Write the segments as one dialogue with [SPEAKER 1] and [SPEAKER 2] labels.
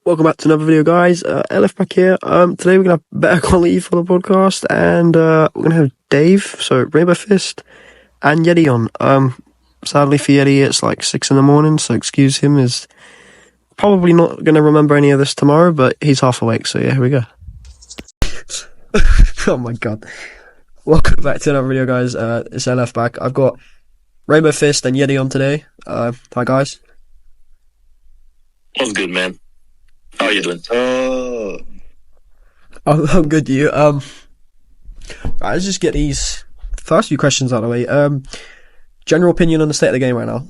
[SPEAKER 1] Welcome back to another video, guys. LF back here. Today we're gonna have better quality for the podcast, and we're gonna have Dave, so Rainbow Fist, and Yeti on. Sadly for Yeti, it's like 6 in the morning, so excuse him. Is probably not gonna remember any of this tomorrow, but he's half awake, so yeah, here we go. Oh my god! Welcome back to another video, guys. It's LF back. I've got Rainbow Fist and Yeti on today. Hi, guys.
[SPEAKER 2] What's good, man? How are you doing?
[SPEAKER 1] I'm good, you. Let's just get these first few questions out of the way. General opinion on the state of the game right now.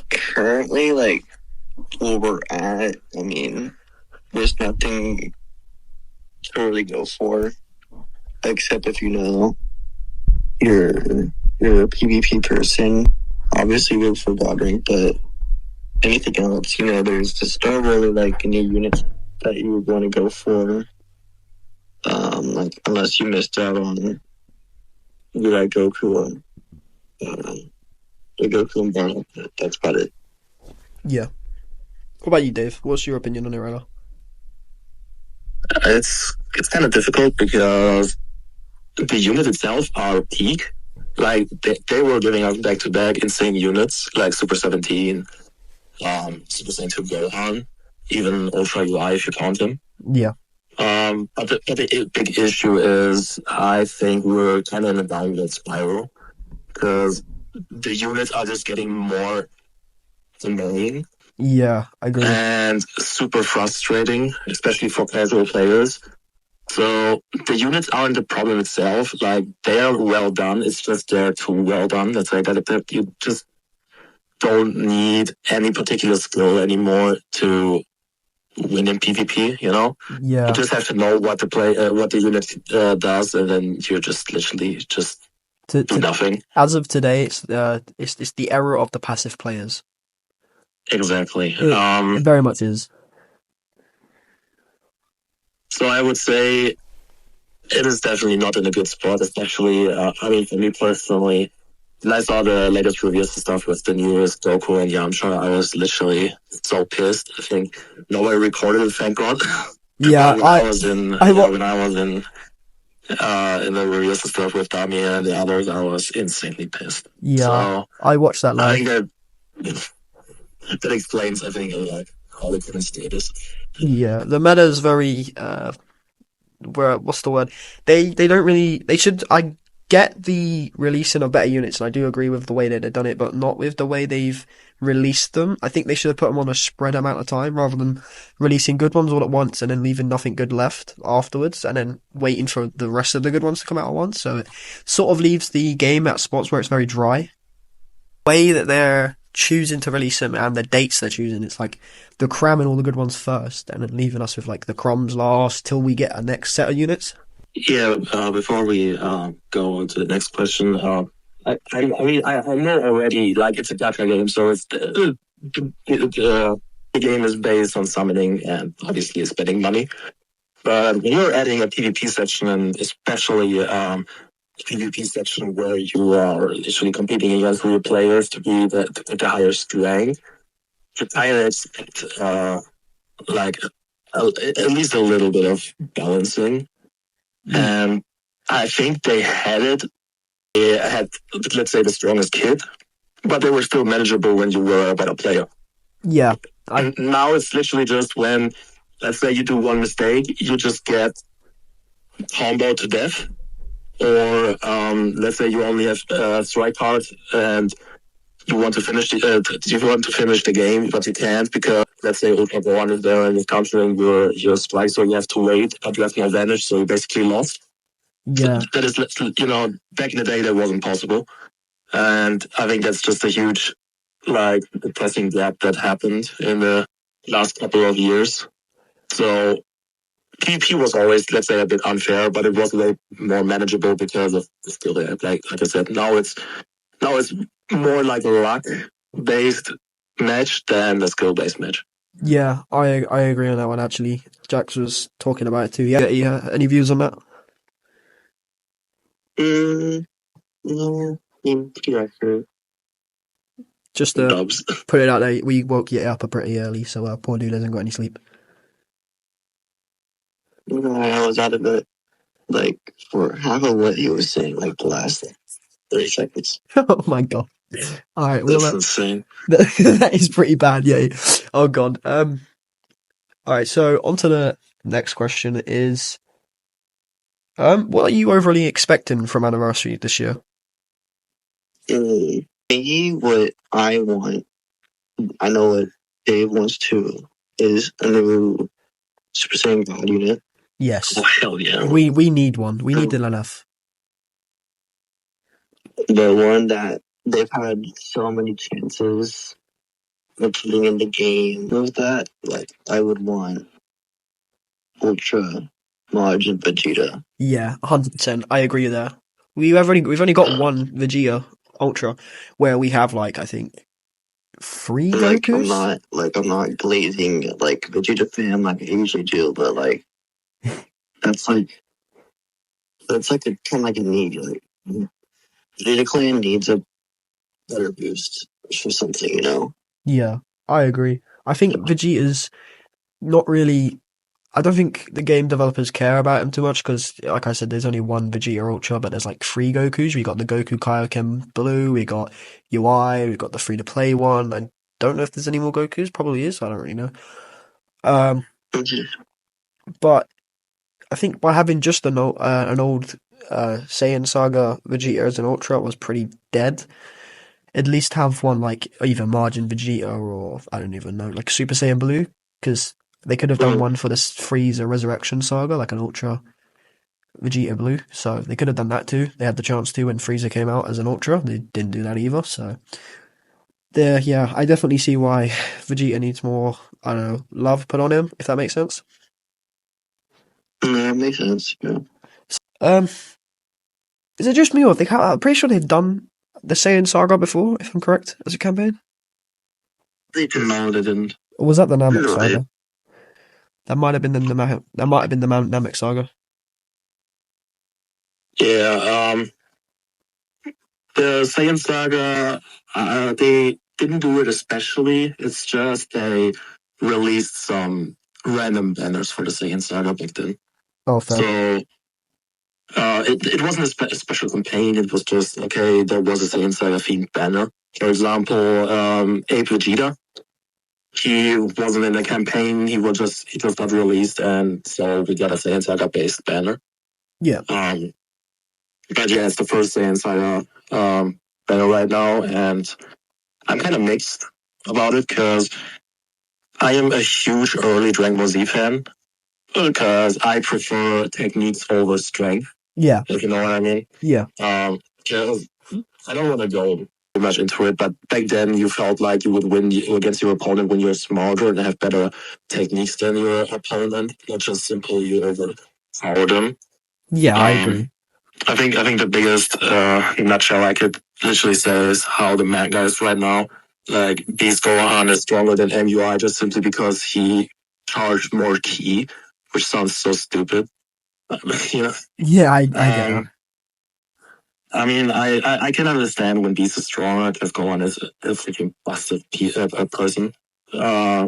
[SPEAKER 2] Currently, like, where we're at, I mean, there's nothing to really go for, except if you're a PvP person, obviously go for God rank, but anything else, there's just not really, like, any units that you would want to go for, like, unless you missed out on, like, Goku the Goku and Bardock, that's about it.
[SPEAKER 1] Yeah. What about you, Dave? What's your opinion on it right now?
[SPEAKER 2] It's kind of difficult because the unit itself are peak. Like, they were giving out back-to-back insane units, like Super 17, Super Saiyan 2 Gohan, even Ultra UI if you count him.
[SPEAKER 1] Yeah.
[SPEAKER 2] But the big issue is I think we're kind of in a downward spiral because the units are just getting more annoying.
[SPEAKER 1] Yeah, I agree.
[SPEAKER 2] And super frustrating, especially for casual players. So the units aren't the problem itself. Like, they are well done. It's just they're too well done. That's like that you just don't need any particular skill anymore to win in PvP.
[SPEAKER 1] Yeah.
[SPEAKER 2] You just have to know what the unit does, and then you're just literally just do nothing.
[SPEAKER 1] As of today, it's the era of the passive players.
[SPEAKER 2] Exactly.
[SPEAKER 1] It very much is.
[SPEAKER 2] So I would say it is definitely not in a good spot, especially, for me personally, when I saw the latest reviews and stuff with the newest Goku and Yamcha, I was literally so pissed. I think nobody recorded it, thank God.
[SPEAKER 1] Yeah,
[SPEAKER 2] when I was in the reviews and stuff with Dami and the others, I was insanely pissed.
[SPEAKER 1] Yeah, so, I watched that live.
[SPEAKER 2] I think that explains, I think, like, how the current state is.
[SPEAKER 1] Yeah, the meta is very, what's the word? They should, I get the releasing of better units, and I do agree with the way that they've done it, but not with the way they've released them. I think they should have put them on a spread amount of time, rather than releasing good ones all at once, and then leaving nothing good left afterwards, and then waiting for the rest of the good ones to come out at once, so it sort of leaves the game at spots where it's very dry. The way that they're choosing to release them and the dates they're choosing, it's like they're cramming all the good ones first and then leaving us with like the crumbs last till we get a next set of units.
[SPEAKER 2] Yeah, before we go on to the next question, I know already, like, it's a gacha game, so it's the game is based on summoning and obviously is spending money. But when you're adding a PvP section, and especially PvP section where you are literally competing against real players to be the highest rank, you kind of expect like at least a little bit of balancing. And I think they had it. They had, let's say, the strongest kid, but they were still manageable when you were a better player.
[SPEAKER 1] Yeah.
[SPEAKER 2] And now it's literally just when, let's say, you do one mistake, you just get comboed to death. Or let's say you only have strike card and you want to finish the game, but you can't because, let's say, Ultra Gohan is there and is countering your strike, so you have to wait, but you have no advantage, so you basically lost.
[SPEAKER 1] Yeah.
[SPEAKER 2] So that is, back in the day, that wasn't possible. And I think that's just a huge, like, depressing gap that happened in the last couple of years. So PvP was always, let's say, a bit unfair, but it was way more manageable because of the skill there. Like I said, now it's more like a luck-based match than a skill-based match.
[SPEAKER 1] Yeah, I agree on that one, actually. Jax was talking about it too. Yeah, any views on that?
[SPEAKER 2] No, pretty accurate.
[SPEAKER 1] Just to
[SPEAKER 2] Dubs.
[SPEAKER 1] put it out there, we woke Yeti up pretty early, so poor dude hasn't got any sleep.
[SPEAKER 2] I was out of it like for half of what he was saying, like the last 30 seconds.
[SPEAKER 1] Oh my god! All right,
[SPEAKER 2] That's insane.
[SPEAKER 1] that is pretty bad. Yeah. Oh god. All right. So on to the next question is, what are you overly expecting from anniversary this year?
[SPEAKER 2] Me, what I want, I know what Dave wants too, is a new Super Saiyan God unit.
[SPEAKER 1] Yes.
[SPEAKER 2] Oh, hell yeah.
[SPEAKER 1] We need one. We need the enough.
[SPEAKER 2] The one that they've had so many chances of putting in the game. With that, like, I would want Ultra Majin Vegeta.
[SPEAKER 1] Yeah, 100%. I agree there. We've only got one Vegeta Ultra, where we have like I think three
[SPEAKER 2] Like,
[SPEAKER 1] Gokus.
[SPEAKER 2] I'm not glazing like Vegeta fan like I usually do, but like that's like that's like a kind of like a need. Like Vegeta Clan needs a better boost for something, you know.
[SPEAKER 1] Yeah, I agree. I think Vegeta's not really. I don't think the game developers care about him too much because, like I said, there's only one Vegeta Ultra, but there's like three Gokus. We got the Goku Kaioken Blue, we got UI, we got the free to play one. I don't know if there's any more Gokus. Probably is. I don't really know. Um, but I think by having just an old Saiyan Saga Vegeta as an Ultra was pretty dead. At least have one like either Margin Vegeta or I don't even know, like Super Saiyan Blue, because they could have done one for this Frieza Resurrection Saga, like an Ultra Vegeta Blue. So they could have done that too. They had the chance to when Frieza came out as an Ultra. They didn't do that either. So there, yeah, I definitely see why Vegeta needs more, I don't know, love put on him, if that makes sense.
[SPEAKER 2] Yeah, it makes sense. Yeah.
[SPEAKER 1] Um, is it just me or I'm pretty sure they've done the Saiyan Saga before, if I'm correct, as a campaign?
[SPEAKER 2] They didn't. No, they didn't.
[SPEAKER 1] Or was that the Namek
[SPEAKER 2] Right.
[SPEAKER 1] Saga? That might have been the Namek Saga.
[SPEAKER 2] Yeah. The Saiyan Saga, they didn't do it especially. It's just they released some random banners for the Saiyan Saga back then.
[SPEAKER 1] Oh, fair.
[SPEAKER 2] So it wasn't a special campaign. It was just, okay, there was a Saiyan Saga themed banner. For example, Ape Vegeta. He wasn't in the campaign. He just got released, and so we got a Saiyan Saga based banner.
[SPEAKER 1] Yeah.
[SPEAKER 2] But yeah, it's the first Saiyan Saga banner right now, and I'm kind of mixed about it because I am a huge early Dragon Ball Z fan because I prefer techniques over strength,
[SPEAKER 1] Yeah.
[SPEAKER 2] if you know what I mean.
[SPEAKER 1] Yeah.
[SPEAKER 2] 'Cause I don't want to go too much into it, but back then you felt like you would win against your opponent when you're smarter and have better techniques than your opponent, not just simply you overpower them.
[SPEAKER 1] Yeah, I
[SPEAKER 2] Um,
[SPEAKER 1] agree.
[SPEAKER 2] I think the biggest nutshell I could literally say is how the manga is right now. Like Beast Gohan is stronger than MUI just simply because he charged more ki, which sounds so stupid. you know,
[SPEAKER 1] Yeah, I get that.
[SPEAKER 2] I mean, I can understand when Beast is stronger because Gohan is a freaking busted a person uh,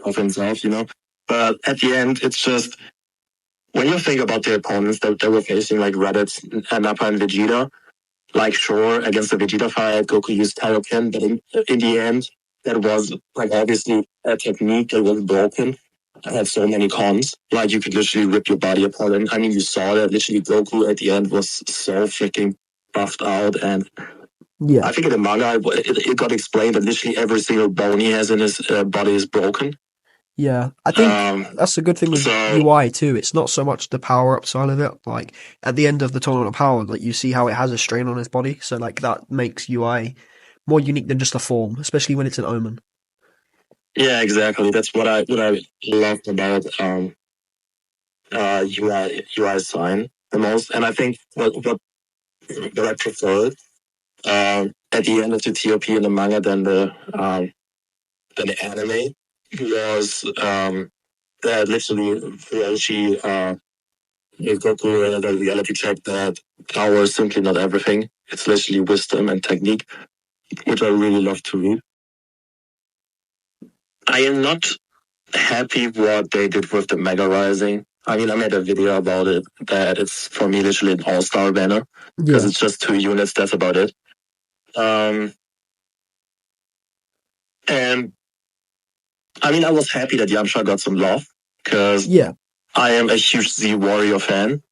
[SPEAKER 2] of himself, you know. But at the end, it's just when you think about the opponents that they were facing, like Reddit and Nappa and Vegeta. Like sure, against the Vegeta fight, Goku used Kaioken, but in the end, that was like obviously a technique that was broken. I had so many cons. Like you could literally rip your body apart. And I mean, you saw that literally Goku at the end was so freaking buffed out. And
[SPEAKER 1] Yeah.
[SPEAKER 2] I think in the manga, it got explained that literally every single bone he has in his body is broken.
[SPEAKER 1] Yeah. I think that's a good thing with
[SPEAKER 2] So
[SPEAKER 1] UI too. It's not so much the power up side of it. Like at the end of the tournament of power, like you see how it has a strain on his body. So like that makes UI more unique than just a form, especially when it's an omen.
[SPEAKER 2] yeah, exactly. That's what I loved about UI sign the most. And I think what I preferred at the end of the TOP in the manga than the anime was that literally Hiroshi Goku the reality check that power is simply not everything. It's literally wisdom and technique. which I really love to read. I am not happy what they did with the Mega Rising. I mean, I made a video about it that it's for me literally an all-star banner because
[SPEAKER 1] Yeah,
[SPEAKER 2] it's just 2 units. That's about it. And I mean, I was happy that Yamcha got some love because
[SPEAKER 1] yeah,
[SPEAKER 2] I am a huge Z Warrior fan.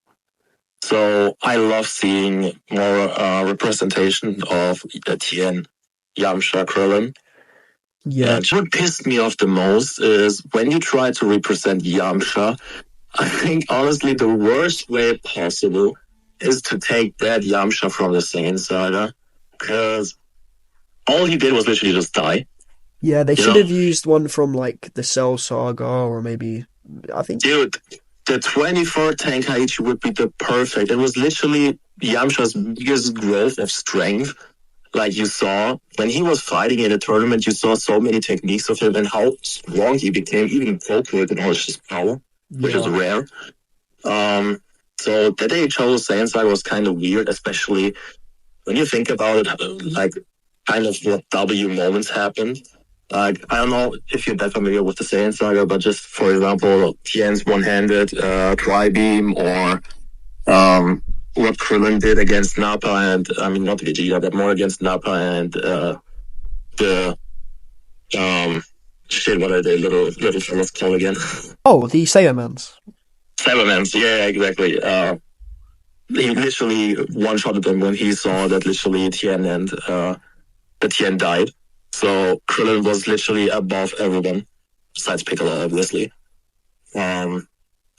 [SPEAKER 2] So I love seeing more representation of Tien, Yamcha, Krillin.
[SPEAKER 1] yeah,
[SPEAKER 2] And what pissed me off the most is when you try to represent Yamcha, I think honestly the worst way possible is to take that Yamcha from the Saiyan saga. Because all he did was literally just die.
[SPEAKER 1] yeah. They
[SPEAKER 2] You
[SPEAKER 1] should
[SPEAKER 2] know?
[SPEAKER 1] have used one from like the Cell Saga, or maybe I think.
[SPEAKER 2] Dude, the 24 Tenkaichi would be the perfect. It was literally Yamcha's biggest growth of strength. Like you saw when he was fighting in a tournament, you saw so many techniques of him and how strong he became, even Goku acknowledged his power, which is
[SPEAKER 1] Yeah,
[SPEAKER 2] rare. So that they chose Saiyan Saga was kind of weird, especially when you think about it, like kind of what W moments happened. Like I don't know if you're that familiar with the Saiyan Saga, but just for example, Tien's one-handed Tri-Beam, or what Krillin did against Nappa, and I mean not Vegeta, but more against Nappa and the shit. What are they little fellas called again?
[SPEAKER 1] oh, the Saiyamans.
[SPEAKER 2] Cybermans. Yeah, exactly. He literally one-shotted them when he saw that literally Tien and that Tien died. So Krillin was literally above everyone, besides Piccolo, obviously.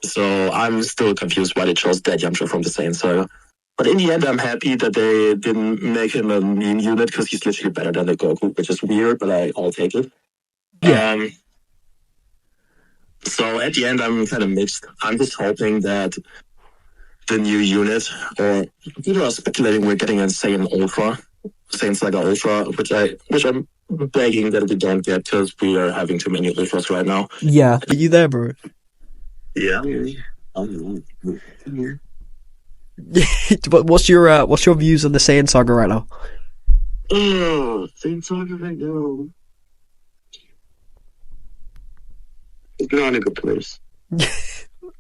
[SPEAKER 2] So I'm still confused why they chose that Yamcha from the Saiyan Saga. But in the end, I'm happy that they didn't make him a mean unit because he's literally better than the Goku, which is weird, but I'll take it.
[SPEAKER 1] Yeah,
[SPEAKER 2] So at the end, I'm kind of mixed. I'm just hoping that the new unit, or people are speculating we're getting a Saiyan Ultra, Saiyan Saga Ultra, which I'm begging that we don't get because we are having too many Ultras right now.
[SPEAKER 1] yeah. Are you there, bro?
[SPEAKER 2] Yeah.
[SPEAKER 1] But what's your views on the Saiyan Saga right now?
[SPEAKER 2] Oh, Saiyan Saga right now. It's not in a good place.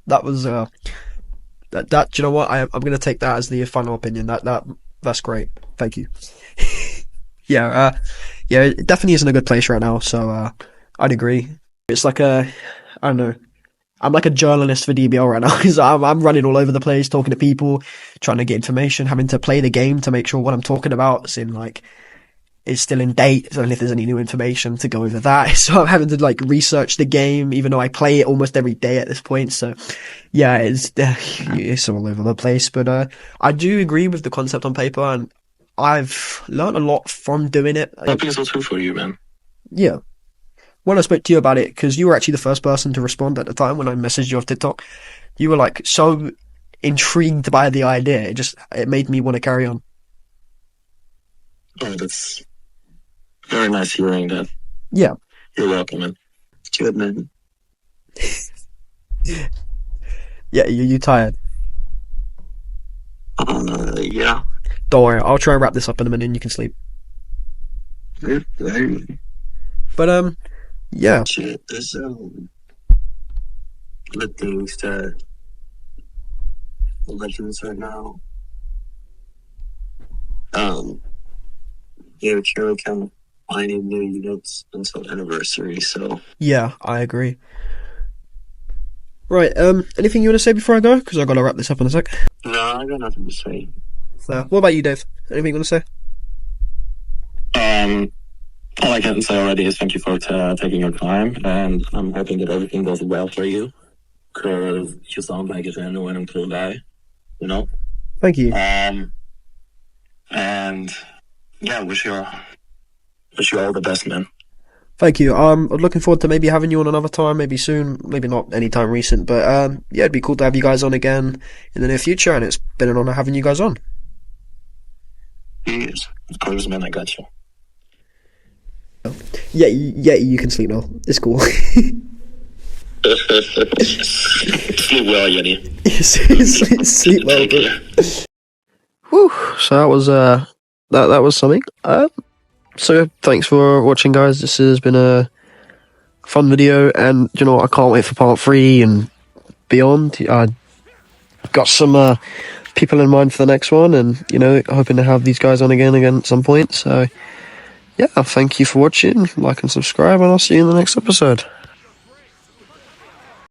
[SPEAKER 1] That was that. Do you know what? I'm gonna take that as the final opinion. That's great. Thank you. Yeah, yeah. It definitely isn't a good place right now. So I'd agree. It's like I don't know. I'm like a journalist for DBL right now because I'm running all over the place, talking to people, trying to get information, having to play the game to make sure what I'm talking about is still in date. So if there's any new information to go over that, so I'm having to like research the game, even though I play it almost every day at this point. So yeah, it's all over the place. But I do agree with the concept on paper, and I've learned a lot from doing it.
[SPEAKER 2] Hoping so too for you, man.
[SPEAKER 1] Yeah. When I spoke to you about it, because you were actually the first person to respond at the time when I messaged you off TikTok, you were like so intrigued by the idea. It made me want to carry on.
[SPEAKER 2] Oh, that's very nice hearing that.
[SPEAKER 1] Yeah.
[SPEAKER 2] You're welcome, man. Good, man.
[SPEAKER 1] Yeah, you tired?
[SPEAKER 2] Yeah.
[SPEAKER 1] Don't worry, I'll try and wrap this up in a minute and you can sleep.
[SPEAKER 2] Good.
[SPEAKER 1] But yeah.
[SPEAKER 2] Shit, there's the things that legends right now. You're kind of finding new units until anniversary, so.
[SPEAKER 1] Yeah, I agree. Right, anything you want to say before I go? Because I've got to wrap this up in a sec.
[SPEAKER 2] No, I got nothing to say.
[SPEAKER 1] So, what about you, Dave? Anything you want to say?
[SPEAKER 2] All I can say already is thank you for taking your time, and I'm hoping that everything goes well for you, because you sound like a genuine and cool guy, you know?
[SPEAKER 1] Thank you.
[SPEAKER 2] And yeah, wish you all the best, man.
[SPEAKER 1] Thank you. I'm looking forward to maybe having you on another time, maybe soon, maybe not anytime recent, but yeah, it'd be cool to have you guys on again in the near future, and it's been an honor having you guys on.
[SPEAKER 2] Yes, of course, man, I got you.
[SPEAKER 1] Yeah, you can sleep now. It's cool.
[SPEAKER 2] Sleep well, Yeti.
[SPEAKER 1] sleep well, bro. Whew. So that was something. So thanks for watching, guys. This has been a fun video, and you know what, I can't wait for part 3 and beyond. I got some people in mind for the next one, and you know, hoping to have these guys on again at some point. So yeah, thank you for watching, like and subscribe, and I'll see you in the next episode.